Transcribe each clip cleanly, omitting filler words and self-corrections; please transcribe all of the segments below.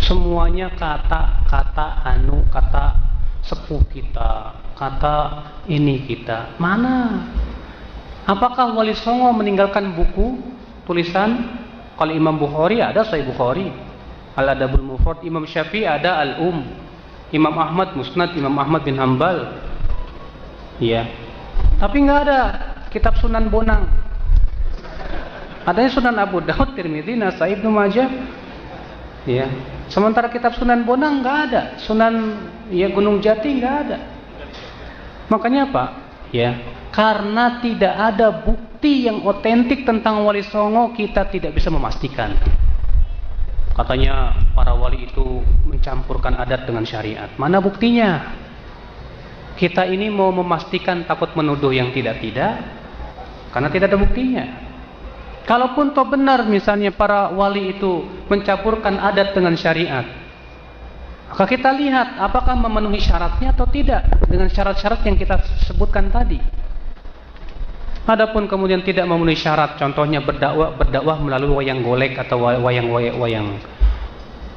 Semuanya kata anu, kata sepuh kita, kata ini kita. Mana? Apakah Wali Songo meninggalkan buku tulisan? Kalau Imam Bukhari ada Sahih Bukhari, Al-Adabul Mufrad. Imam Syafi'i ada Al-Um. Imam Ahmad Musnad Imam Ahmad bin Hambal. Ya. Tapi nggak ada kitab Sunan Bonang. Adanya Sunan Abu Daud, Tirmidzi, Nasai, Ibnu Majah. Ya. Sementara kitab Sunan Bonang nggak ada. Sunan Gunung Jati nggak ada. Makanya apa? Ya. Karena tidak ada bukti yang otentik tentang Wali Songo, kita tidak bisa memastikan. Katanya para wali itu mencampurkan adat dengan syariat. Mana buktinya? Kita ini mau memastikan, takut menuduh yang tidak-tidak, karena tidak ada buktinya. Kalaupun toh benar misalnya para wali itu mencampurkan adat dengan syariat, maka kita lihat apakah memenuhi syaratnya atau tidak dengan syarat-syarat yang kita sebutkan tadi. Adapun kemudian tidak memenuhi syarat, contohnya berdakwah melalui wayang golek atau wayang.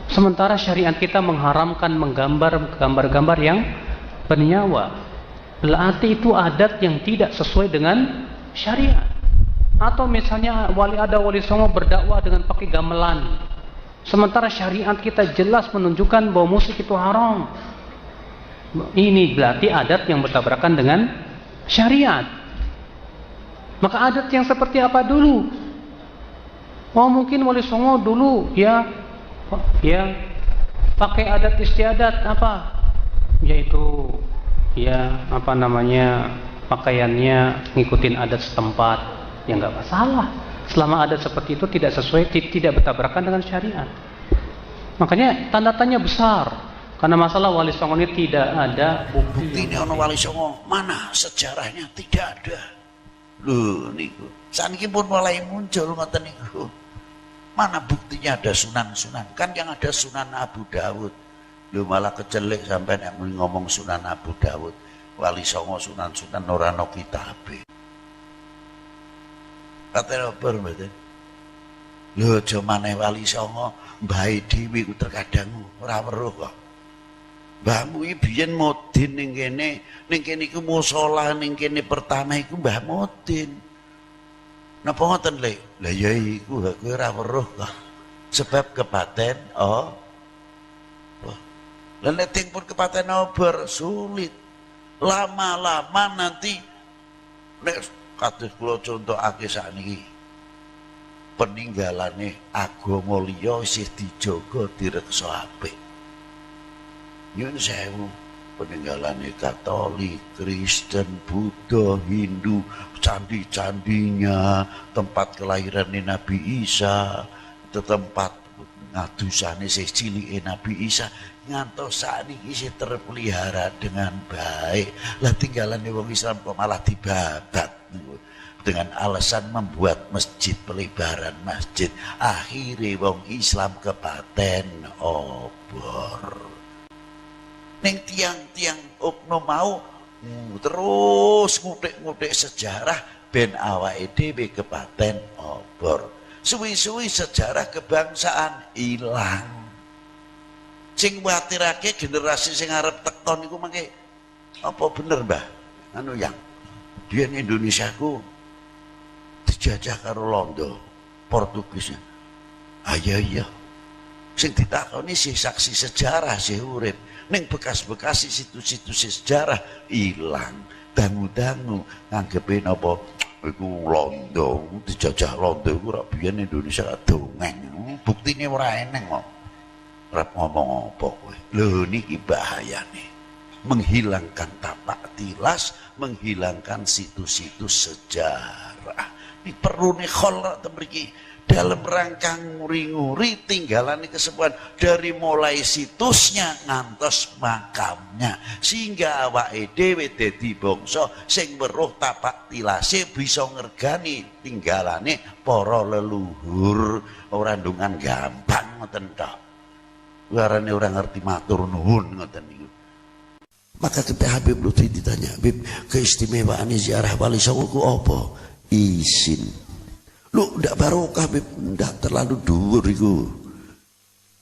Sementara syariat kita mengharamkan menggambar gambar-gambar yang bernyawa. Berarti itu adat yang tidak sesuai dengan syariat. Atau misalnya ada wali songo berdakwah dengan pakai gamelan. Sementara syariat kita jelas menunjukkan bahwa musik itu haram. Ini berarti adat yang bertabrakan dengan syariat. Maka adat yang seperti apa dulu? Oh mungkin Wali Songo dulu ya pakai adat istiadat apa? Yaitu pakaiannya ngikutin adat setempat, ya nggak masalah. Selama adat seperti itu tidak sesuai, tidak bertabrakan dengan syariat. Makanya tanda tanya besar. Karena masalah Wali Songo ini tidak ada bukti. Buktinya ono Wali Songo mana? Sejarahnya tidak ada. Loh niku saniki pun mulai muncul ngoten niku. Mana buktinya ada sunan-sunan? Kan yang ada Sunan Abu Dawud. Loh malah kecelek sampai nek ngomong Sunan Abu Dawud. Wali Songo sunan-sunan ora ana kitabe. Katene apa mboten? Lho aja maneh Wali Songo mbahe dhewe ku terkadang ora weruh kok. Mbahmu iki biyen mudin ning kene iku musala ning kene pertama iku Mbah Mudin. Napa ngoten, Lek? Lah ya iku kowe ora weruh kok. Sebab kepaten Lah nek pun kepaten obor sulit. Lama-lama nanti nek kados kula contohake sakniki. Peninggalane agama liya isih dijaga direksa apik. Nyun sewu peninggalannya Katolik, Kristen, Buddha, Hindu, candi-candinya, tempat kelahirannya Nabi Isa, tempat ngadusane sih cilike Nabi Isa, ngantos sakniki isih terpelihara dengan baik. Lah tinggalannya wong Islam kok malah dibabat dengan alasan membuat masjid, pelebaran masjid. Akhirnya wong Islam kepaten obor. Neng tiang-tiang oknum mau terus ngutik-ngutik sejarah ben awake dhewe kepaten obor. Suwi-suwi sejarah kebangsaan ilang. Sing kuwatirake generasi sing arep tekton niku mangke apa bener, Mbah? Anu yang biyen Indonesia ku dijajah karo Londo, Portugisnya. Iya. Sing ditakoni sih saksi sejarah sih urip. Ning bekas-bekas situs-situs sejarah ilang, dangu-dangu nganggepe napa iku Londo, dijajah Londo iku ora biyen Indonesia dongeng. Buktine ora eneng kok. Ora ngomong apa kowe. Lho niki bahayane. Menghilangkan tapak tilas, menghilangkan situs-situs sejarah. Ini perlu nih khol mriki. Dalam rangka nguri-nguri tinggalan kesepuhan dari mulai situsnya ngantos makamnya sehingga awake dhewe dadi bangsa sing weruh tapak tilase bisa ngergani tinggalane para leluhur ora ndongan gampang ngoten tok. Warane ora ngerti matur nuwun ngoten niku. Maka ketika Habib Lutfi ditanya, Habib, keistimewaan ziarah Wali Songo ku apa? Izin. Lu ndak barokah, Beb, ndak terlalu dhuwur iku.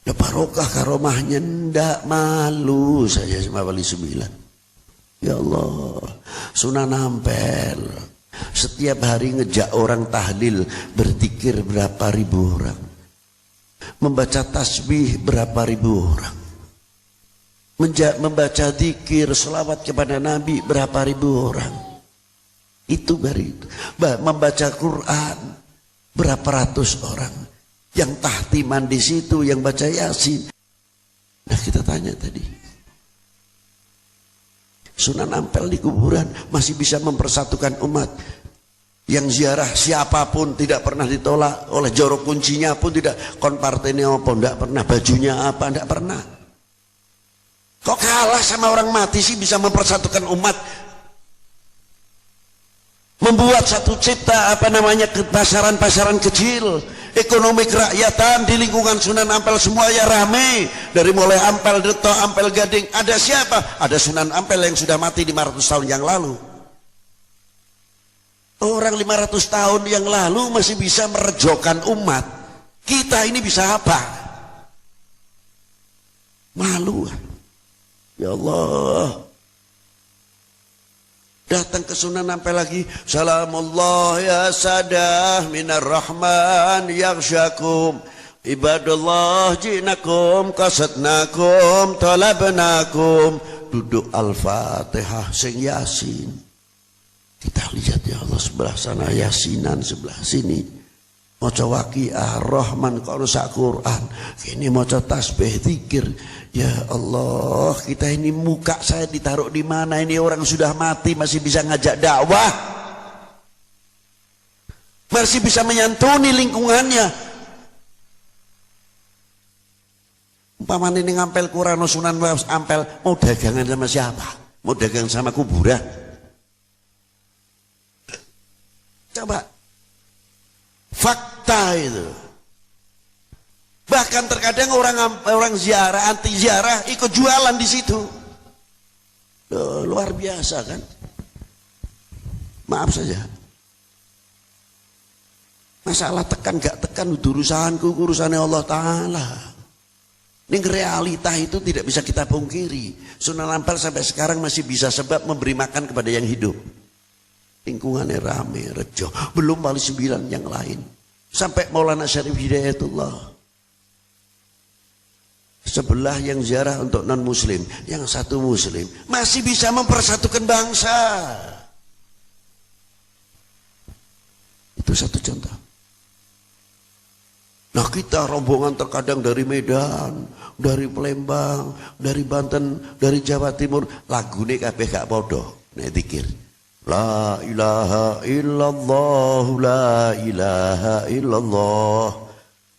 Ya barokah karomahnya, ndak malu saya sama wali 9. Ya Allah, Sunan Ampel setiap hari ngejak orang tahlil, berzikir berapa ribu orang, membaca tasbih berapa ribu orang, membaca zikir selawat kepada Nabi berapa ribu orang. Itu baru itu. Membaca Quran berapa ratus orang, yang tahtiman di situ, yang baca Yasin. Nah kita tanya tadi, Sunan Ampel di kuburan masih bisa mempersatukan umat. Yang ziarah siapapun tidak pernah ditolak, oleh jorok kuncinya pun tidak, kon partainya apa, tidak pernah, bajunya apa, tidak pernah. Kok kalah sama orang mati sih bisa mempersatukan umat? Membuat satu cipta pasaran-pasaran kecil, ekonomi kerakyatan di lingkungan Sunan Ampel semuanya rame. Dari mulai Ampel Deto, Ampel Gading, ada siapa? Ada Sunan Ampel yang sudah mati 500 tahun yang lalu. Orang 500 tahun yang lalu masih bisa merejokan umat. Kita ini bisa apa? Malu. Ya Allah. Datang ke Sunan Ampel lagi, salamullah ya sadah minar rahman yaghsyakum ibadallah jinakum qasadnakum talabnakum. Duduk Al-Fatihah sing Yasin. Kita lihat ya Allah, sebelah sana Yasinan, sebelah sini maca Waqiah, Rahman, kalau sak Quran, ini maca tasbih, zikir. Ya Allah, kita ini muka saya ditaruh di mana? Ini orang sudah mati masih bisa ngajak dakwah, masih bisa menyantuni lingkungannya. Umpama ini ngampel Qur'an Sunan Ampel, mau dagangan sama siapa? Mau dagang sama kuburan? Coba fakta itu. Bahkan terkadang orang ziarah, anti ziarah ikut jualan di situ. Luar biasa kan? Maaf saja. Masalah tekan gak tekan urusanku, urusannya Allah Ta'ala. Ini realita itu tidak bisa kita pungkiri. Sunan Ampel sampai sekarang masih bisa sebab memberi makan kepada yang hidup. Lingkungannya rame, rejo. Belum wali 9 yang lain. Sampai Maulana Syarif Hidayatullah. Sebelah yang ziarah untuk non muslim, yang satu muslim, masih bisa mempersatukan bangsa. Itu satu contoh. Nah kita rombongan terkadang dari Medan, dari Palembang, dari Banten, dari Jawa Timur, lagune kabeh gak podo. Nek zikir la ilaha illallah, la ilaha illallah,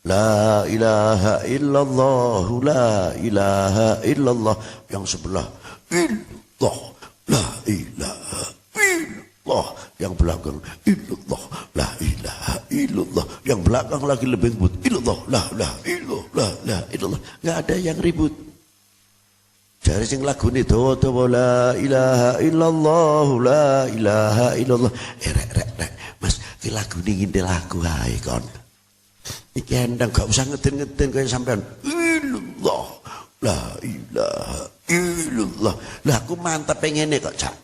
la ilaha illallah, la ilaha illallah. Yang sebelah illallah, la ilaha illallah. Yang belakang illallah, la ilaha illallah. Yang belakang lagi lebih ribut, illallah, la ilaha illallah, la illallah. Nggak ada yang ribut. Jare sing lagune dawa-dawa, la ilaha illallah, la ilaha illallah. Rek, Mas, ki lagune ngintil aku ae kon. Iki endang gak usah ngeden-ngeden kaya sampean. Illallah, la ilaha illallah. Lah aku mantep ngene kok, Cak.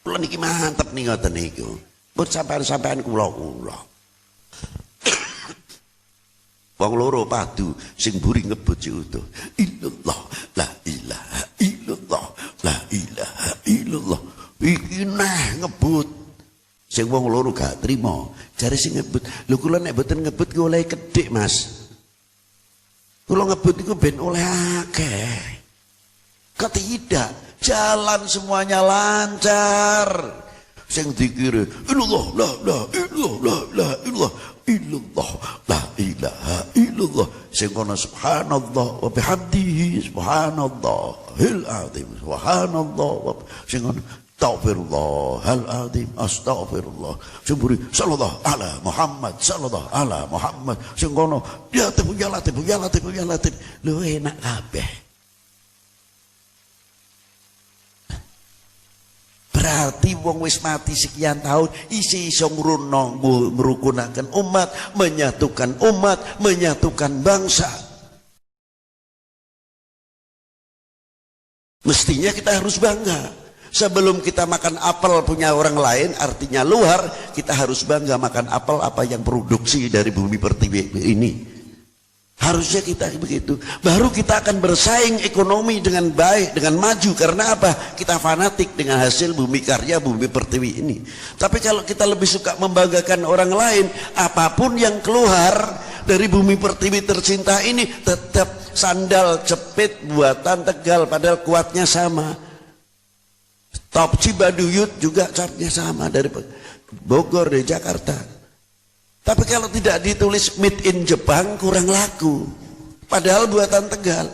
Kula niki mantep nih ngoten niku. Pun sampean kula. Wong loro padu sing mburi ngebut utuh. Illallah, la ilaha illallah, la ilaha illallah. Iki nah ngebut. Sing wong loro gak trima. Jare sing ngebut, lho kula nek mboten ngebut ki oleh kedhik, Mas. Kula ngebut iku ben oleh akeh. Kok tidak? Jalan semuanya lancar. Sing dikire illallah, la illallah, la illallah, illallah, la ilaha illallah. Sing kono subhanallah wa bihamdihi subhanallahil azim, subhanallah. Sing kono astaghfirullahal azim, astaghfirullah. Sing buri sallallahu ala Muhammad, sallallahu ala Muhammad. Sing kono ya latif. Lho enak kabeh. Berarti wong wis mati sekian tahun isi iso ngrukunaken umat, menyatukan bangsa. Mestinya kita harus bangga. Sebelum kita makan apel punya orang lain, artinya luar, kita harus bangga makan apel apa yang produksi dari bumi pertiwi ini. Harusnya kita begitu. Baru kita akan bersaing ekonomi dengan baik, dengan maju. Karena apa? Kita fanatik dengan hasil bumi karya, bumi pertiwi ini. Tapi kalau kita lebih suka membanggakan orang lain, apapun yang keluar dari bumi pertiwi tercinta ini, tetap sandal jepit buatan Tegal, padahal kuatnya sama. Top Cibaduyut juga catnya sama, dari Bogor, dari Jakarta. Tapi kalau tidak ditulis made in Jepang, kurang laku. Padahal buatan Tegal.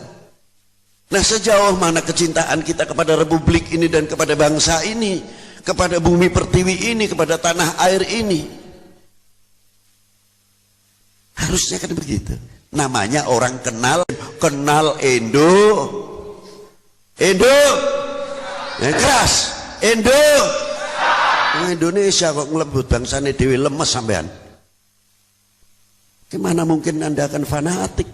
Nah, sejauh mana kecintaan kita kepada republik ini dan kepada bangsa ini, kepada bumi pertiwi ini, kepada tanah air ini. Harusnya kan begitu. Namanya orang kenal Indo. Yang keras. Indonesia kok ngelebut bangsane dewi, lemes sampean. Gimana mungkin Anda akan fanatik?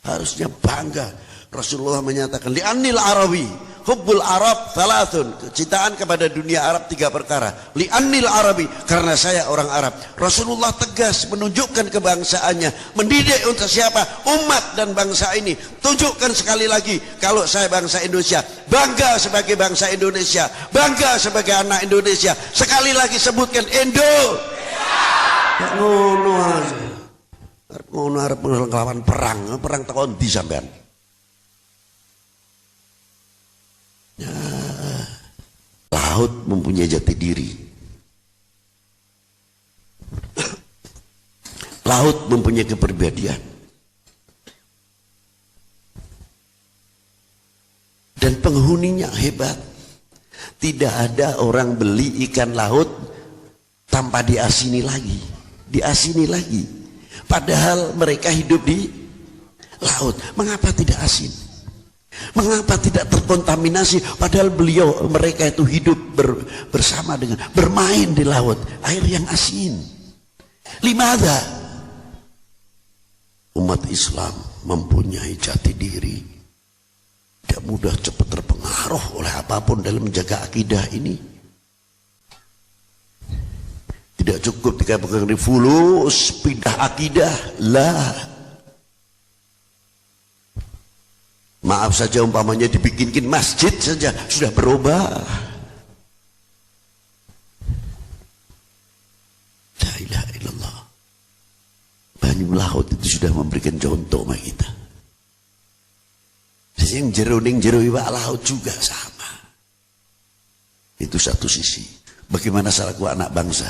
Harusnya bangga. Rasulullah menyatakan, li'annil arawi, hubbul arab thalathun. Kecintaan kepada dunia Arab 3 perkara. Li'annil arabi, karena saya orang Arab. Rasulullah tegas menunjukkan kebangsaannya. Mendidik untuk siapa? Umat dan bangsa ini. Tunjukkan sekali lagi, kalau saya bangsa Indonesia, bangga sebagai bangsa Indonesia, bangga sebagai anak Indonesia. Sekali lagi sebutkan Indo. Ngono aja. Ngono arep ngelawan perang takon ndi sampean? Ya, laut mempunyai jati diri. Laut mempunyai kepribadian. Dan penghuninya hebat. Tidak ada orang beli ikan laut tanpa diasini lagi. Padahal mereka hidup di laut. Mengapa tidak asin? Mengapa tidak terkontaminasi? Padahal mereka itu hidup bersama dengan bermain di laut, air yang asin. Limada? Umat Islam mempunyai jati diri. Tidak mudah cepat terpengaruh oleh apapun dalam menjaga akidah ini. Tidak cukup dikatakan fulus pindah akidah lah. Maaf saja umpamanya dibikinkan masjid saja sudah berubah. La ilaha illallah. Banyu laut itu sudah memberikan contoh bagi kita. Yang jero iwak laut juga sama. Itu satu sisi. Bagaimana selaku anak bangsa?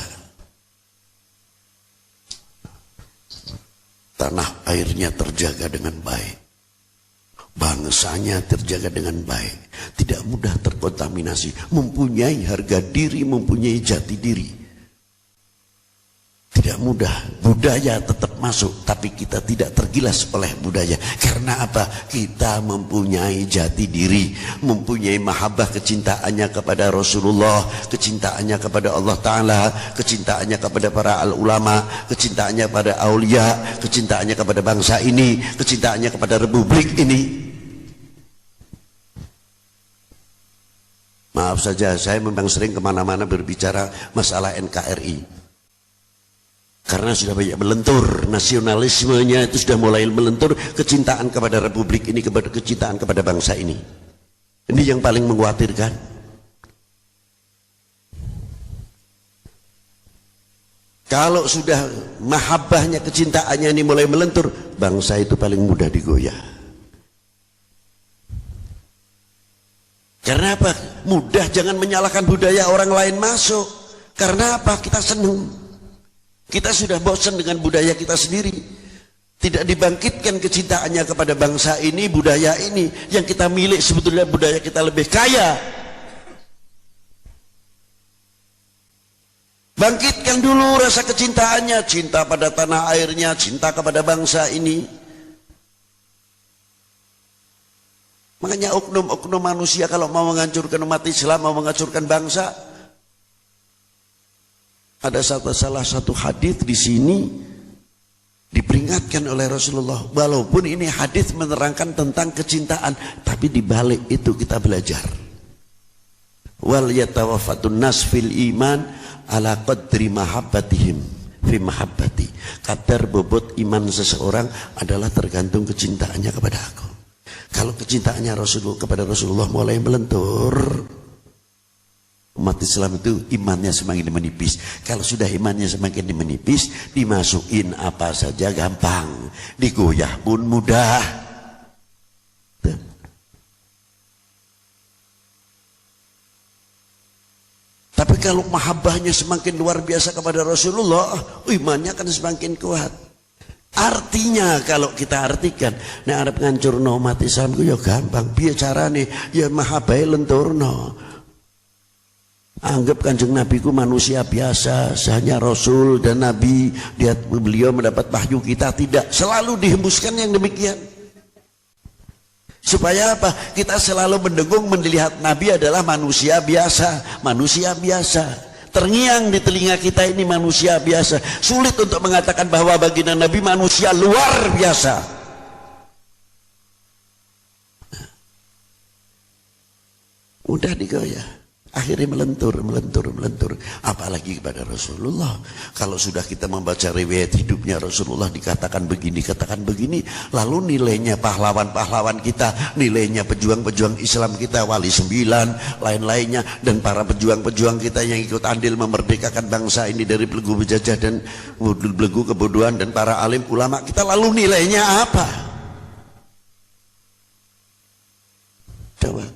Tanah airnya terjaga dengan baik, bangsanya terjaga dengan baik, tidak mudah terkontaminasi, mempunyai harga diri, mempunyai jati diri. Tidak mudah, budaya tetap masuk, tapi kita tidak tergilas oleh budaya. Karena apa? Kita mempunyai jati diri, mempunyai mahabbah, kecintaannya kepada Rasulullah, kecintaannya kepada Allah Ta'ala, kecintaannya kepada para ulama, kecintaannya pada aulia, kecintaannya kepada bangsa ini, kecintaannya kepada republik ini. Maaf saja, saya memang sering kemana-mana berbicara masalah NKRI. Karena sudah banyak melentur, nasionalismenya itu sudah mulai melentur, kecintaan kepada republik ini, kecintaan kepada bangsa ini. Ini yang paling mengkhawatirkan. Kalau sudah mahabbahnya, kecintaannya ini mulai melentur, bangsa itu paling mudah digoyah. Karena apa? Mudah, jangan menyalahkan budaya orang lain masuk. Karena apa? Kita senang. Kita sudah bosan dengan budaya kita sendiri. Tidak dibangkitkan kecintaannya kepada bangsa ini, budaya ini. Yang kita milik sebetulnya budaya kita lebih kaya. Bangkitkan dulu rasa kecintaannya, cinta pada tanah airnya, cinta kepada bangsa ini. Makanya oknum-oknum manusia kalau mau menghancurkan umat Islam, mau menghancurkan bangsa, ada salah satu hadis di sini Diperingatkan oleh Rasulullah. Walaupun ini hadis menerangkan tentang kecintaan, tapi di balik itu kita belajar. Wal yatawaffatun nas fil iman ala qadri mahabbatihim fi mahabbati. Kadar bobot iman seseorang adalah tergantung kecintaannya kepada aku. Kalau kecintaannya Rasulullah kepada Rasulullah mulai melentur, umat Islam itu imannya semakin menipis. Kalau sudah imannya semakin menipis, dimasukin apa saja gampang, digoyah pun mudah. Tapi kalau mahabbahnya semakin luar biasa kepada Rasulullah, imannya akan semakin kuat. Artinya kalau kita artikan, nek arep ngancurno umat Islam ku ya gampang. Piye carane? Ya mahabbahe lenturno. Anggap Kanjeng Nabi ku manusia biasa, hanya Rasul dan Nabi. Beliau mendapat wahyu, kita tidak. Selalu dihembuskan yang demikian. Supaya apa? Kita selalu mendengung melihat Nabi adalah manusia biasa. Manusia biasa. Terngiang di telinga kita ini manusia biasa. Sulit untuk mengatakan bahwa baginda Nabi manusia luar biasa. Mudah digoyah. Akhirnya melentur. Apalagi kepada Rasulullah. Kalau sudah kita membaca riwayat hidupnya Rasulullah, dikatakan begini, lalu nilainya pahlawan-pahlawan kita, nilainya pejuang-pejuang Islam kita, Wali 9, lain-lainnya, dan para pejuang-pejuang kita yang ikut andil memerdekakan bangsa ini dari belenggu penjajah dan belenggu kebodohan, dan para alim ulama kita, lalu nilainya apa? Coba.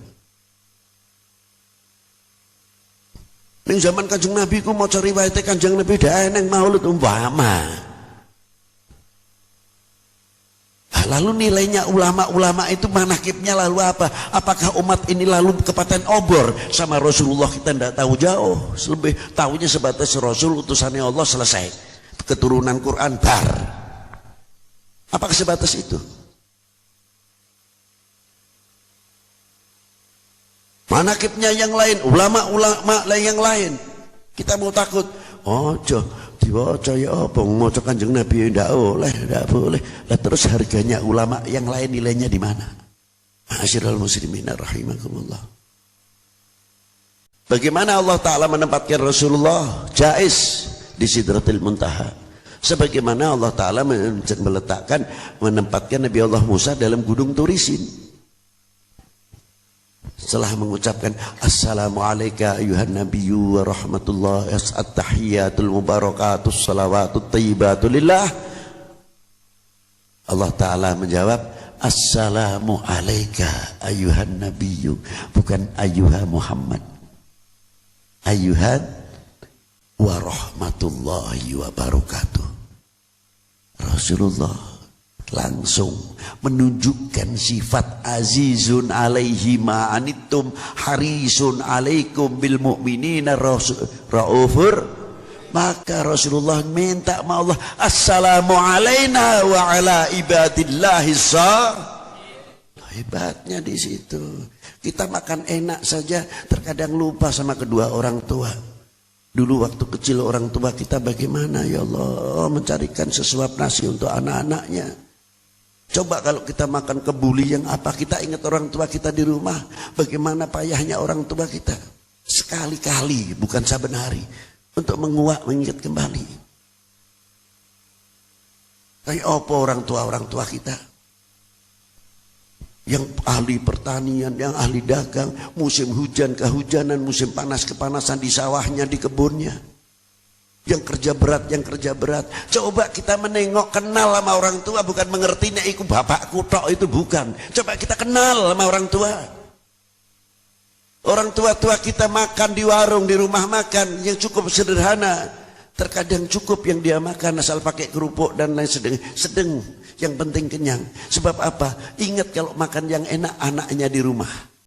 Ning zaman Kanjeng Nabi ku maca riwayate Kanjeng Nabi dak eneng maulid umpama. Lalu nilainya ulama-ulama itu manakibnya lalu apa? Apakah umat ini lalu kepaten obor sama Rasulullah? Kita tidak tahu jauh. Lebih tahunya sebatas Rasul utusannya Allah, selesai. Keturunan Quran bar. Apakah sebatas itu? Manakibnya yang lain, ulama-ulama yang lain. Kita mau takut, ojo diwaca ya apa maca Kanjeng Nabi ndak boleh. Lah terus harganya ulama yang lain nilainya di mana? Ma'asyiral muslimin rahimakumullah. Bagaimana Allah Ta'ala menempatkan Rasulullah jais di Sidratil Muntaha? Sebagaimana Allah Ta'ala menempatkan Nabi Allah Musa dalam Gunung Turisin. Setelah mengucapkan Assalamualaikum ayuhan nabiyyu wa rahmatullah at-tahiyyatul mubarakatus salawatut thayyibatu lillah, Allah Ta'ala menjawab Assalamu alayka ayuhan nabiyyu, bukan ayuha Muhammad, ayuhan wa rahmatullahi wa barakatuh. Rasulullah langsung menunjukkan sifat azizun alaihi ma'anittum harisun alaikum bil mu'minina raufur. Maka Rasulullah minta sama Allah, assalamu alaina wa ala ibadillahi hebatnya di situ. Kita makan enak saja terkadang lupa sama kedua orang tua. Dulu waktu kecil orang tua kita bagaimana ya Allah mencarikan sesuap nasi untuk anak-anaknya. Coba kalau kita makan kebuli yang apa, kita ingat orang tua kita di rumah, bagaimana payahnya orang tua kita. Sekali-kali, bukan saben hari, untuk mengingat kembali. Kayak apa orang tua kita? Yang ahli pertanian, yang ahli dagang, musim hujan kehujanan, musim panas kepanasan di sawahnya, di kebunnya. Yang kerja berat. Coba kita menengok, kenal sama orang tua, bukan mengerti nek iku bapakku tok, itu bukan. Coba kita kenal sama orang tua. Orang tua-tua kita makan di warung, di rumah makan yang cukup sederhana. Terkadang cukup yang dia makan asal pakai kerupuk dan lain sedang. Yang penting kenyang. Sebab apa? Ingat kalau makan yang enak anaknya di rumah.